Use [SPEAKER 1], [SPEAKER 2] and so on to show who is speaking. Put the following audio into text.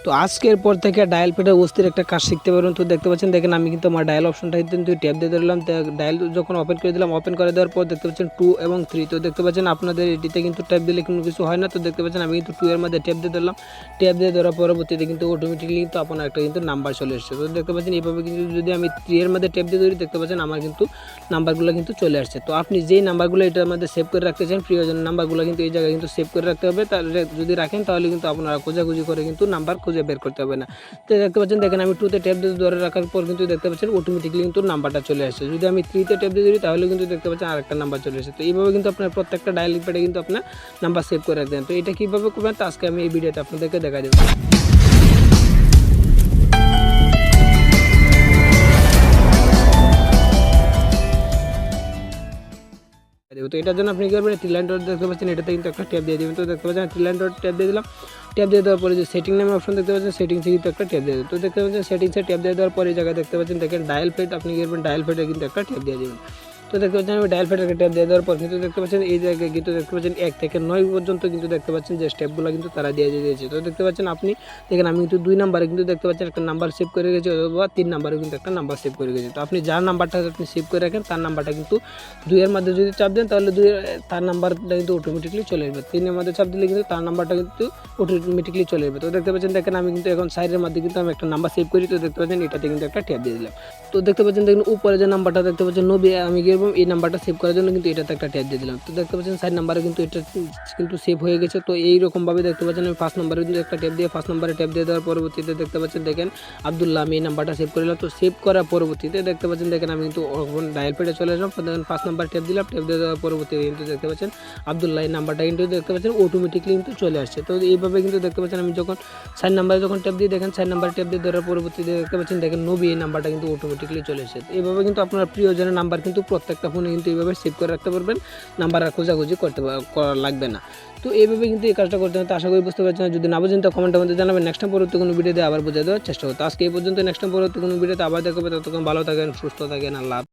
[SPEAKER 1] তো আজকের পর থেকে ডায়াল প্যাডে অস্থির একটা কাজ শিখতে পারবেন। তো দেখতে পাচ্ছেন, দেখেন আমি কিন্তু আমার ডায়াল অপশনটা কিন্তু ট্যাপ দিয়ে ধরলাম। ডায়াল যখন ওপেন করে দিলাম, ওপেন করে দেওয়ার পর দেখতে পাচ্ছেন 2 এবং 3। তো দেখতে পাচ্ছেন আপনাদের এটিতে কিন্তু ট্যাপ দিলে কোনো কিছু হয় না। তো দেখতে পাচ্ছেন আমি কিন্তু 2 এর মধ্যে ট্যাপ দিয়ে ধরলাম। ট্যাপ দিয়ে ধরার পরবর্তীতে কিন্তু অটোমেটিকলি কিন্তু আপনার একটা কিন্তু নাম্বার চলে এসেছে। তো দেখতে পাচ্ছেন এইভাবে কিন্তু যদি আমি 3 এর মধ্যে ট্যাপ দিয়ে ধরি, দেখতে পাচ্ছেন আমার কিন্তু নাম্বারগুলো কিন্তু চলে আসছে। তো আপনি যেই নাম্বারগুলো এটার মধ্যে সেভ করে রাখতে চান, প্রিয়জনের নাম্বারগুলো কিন্তু এই জায়গায় কিন্তু সেভ করে রাখতে হবে। তাহলে যদি রাখেন তাহলে কিন্তু আপনারা খোঁজাখুঁজি করে কিন্তু নাম্বার খুঁজে বের করতে হবে না। তো দেখতে পাচ্ছেন, দেখেন আমি 2 তে ট্যাপ দিয়ে ধরে রাখার পর কিন্তু দেখতে পাচ্ছেন অটোমেটিকলি কিন্তু নাম্বারটা চলে আসছে। যদি আমি 3 তে ট্যাপ দিয়ে ধরি তাহলে কিন্তু দেখতে পাচ্ছেন আরেকটা নাম্বার চলে আসে। তো এইভাবে কিন্তু আপনার প্রত্যেকটা ডায়ালিং প্যাডে কিন্তু আপনার নাম্বার সেভ করে রাখবেন। তো এটা কীভাবে করবেন তা আজকে আমি এই ভিডিওতে আপনাদেরকে দেখা দেবো। তো এটার জন্য আপনি কী করবেন, থ্রি লাইন ডট দেখতে পাচ্ছেন, এটাতে কিন্তু একটা ট্যাপ দিয়ে দেবেন। তো দেখতে পাচ্ছেন থ্রি লাইন ডট ট্যাপ দিয়ে দিলাম। ট্যাপ দিয়ে দেওয়ার পরে যে সেটিং নামে অপশন দেখতে পাচ্ছেন, সেটিংসে কিন্তু একটা ট্যাপ দিয়ে দেবেন। তো দেখতে পাচ্ছেন সেটিংসে ট্যাপ দিয়ে দেওয়ার পরে এই জায়গায় দেখতে পাচ্ছেন, দেখেন ডায়াল প্যাড, আপনি কী করবেন ডায়াল প্যাডে কিন্তু একটা ট্যাপ দিয়ে দেবেন। তো দেখতে পাচ্ছেন আমি ডায়াল প্যাডের ট্যাপ দিয়ে দেওয়ার পর কিন্তু দেখতে পাচ্ছেন এই জায়গায় কিন্তু দেখতে পাচ্ছেন 1 থেকে 9 পর্যন্ত কিন্তু দেখতে পাচ্ছেন যে স্টেপগুলো কিন্তু তারা দিয়ে দিয়েছে। তো দেখতে পাচ্ছেন আপনি দেখেন আমি কিন্তু 2 নাম্বারে কিন্তু দেখতে পাচ্ছেন একটা নাম্বার সেভ করে গেছি, অথবা 3 নাম্বারে কিন্তু একটা নাম্বার সেভ করে গেছি। তো আপনি যার নাম্বারটা আপনি সেভ করে রাখেন তার নাম্বারটা কিন্তু 2 এর মধ্যে যদি চাপ দেন তাহলে 2 তার নাম্বারটা কিন্তু অটোমেটিকলি চলে আসবে। 3 এর মধ্যে চাপ দিলে কিন্তু তার নাম্বারটা কিন্তু অটোমেটিকলি চলে আসবে। তো দেখতে পাচ্ছেন, দেখেন আমি কিন্তু এখন সাইডের মধ্যে কিন্তু আমি একটা নাম্বার সেভ করি। তো দেখতে পাচ্ছেন এটাতে কিন্তু একটা ট্যাপ দিয়ে দিলাম। তো দেখতে পাচ্ছেন, দেখুন উপরে যে নাম্বারটা দেখতে পাচ্ছেন 90, আমি কি করব এই নাম্বারটা সেভ করার জন্য কিন্তু এটাতে একটা ট্যাপ দিয়ে দিলাম। তো দেখতে পাচ্ছেন সাইড নাম্বারে কিন্তু এটা কিন্তু সেভ হয়ে গেছে। তো এইরকমভাবে দেখতে পাচ্ছেন আমি 5 নম্বরে কিন্তু একটা ট্যাপ দিয়ে 5 নম্বরে ট্যাপ দিয়ে দেওয়ার পরবর্তীতে দেখতে পাচ্ছেন, দেখেন আব্দুল্লাহ, আমি এই নাম্বারটা সেভ করে নিলাম। তো সেভ করার পরবর্তীতে দেখতে পাচ্ছেন, দেখেন আমি কিন্তু ডায়াল প্যাডে চলে আসলাম। দেখেন 5 নাম্বার ট্যাপ দিলাম। ট্যাপ দিয়ে দেওয়ার পরবর্তীতে কিন্তু দেখতে পাচ্ছেন আব্দুল্লাহ এই নাম্বারটা কিন্তু দেখতে পাচ্ছেন অটোমেটিকলি কিন্তু চলে আসছে। তো এইভাবে কিন্তু দেখতে পাচ্ছেন আমি যখন সাইড নাম্বারে যখন ট্যাপ দিই, দেখেন সাইড নাম্বার ট্যাপ দিয়ে ধরার পরবর্তীতে দেখতে পাচ্ছেন, দেখেন 90 এই নাম্বারটা কিন্তু অটোমেটিকলি চলে এসেছে। এইভাবে কিন্তু আপনার প্রিয়জনের নাম্বার কিন্তু প্রত্যেকটা ফোনে কিন্তু এইভাবে সেভ করে রাখতে পারবেন, নাম্বার আর খোঁজাখুঁজি করা লাগবে না। তো এইভাবে কিন্তু এই কাজটা করতে হবে। তো আশা করি বুঝতে পারছেন। যদি না বুঝেন তো কমেন্টের মধ্যে জানাবেন, নেক্সট টাইম পরবর্তী কোনো ভিডিওতে আবার বুঝিয়ে দেওয়ার চেষ্টা করতে। আজকে এই পর্যন্ত, নেক্সট টাইম পরবর্তী কোনো ভিডিওতে আবার দেখাবে। ততক্ষণ ভালো থাকেন, সুস্থ থাকেন, আল্লাহ।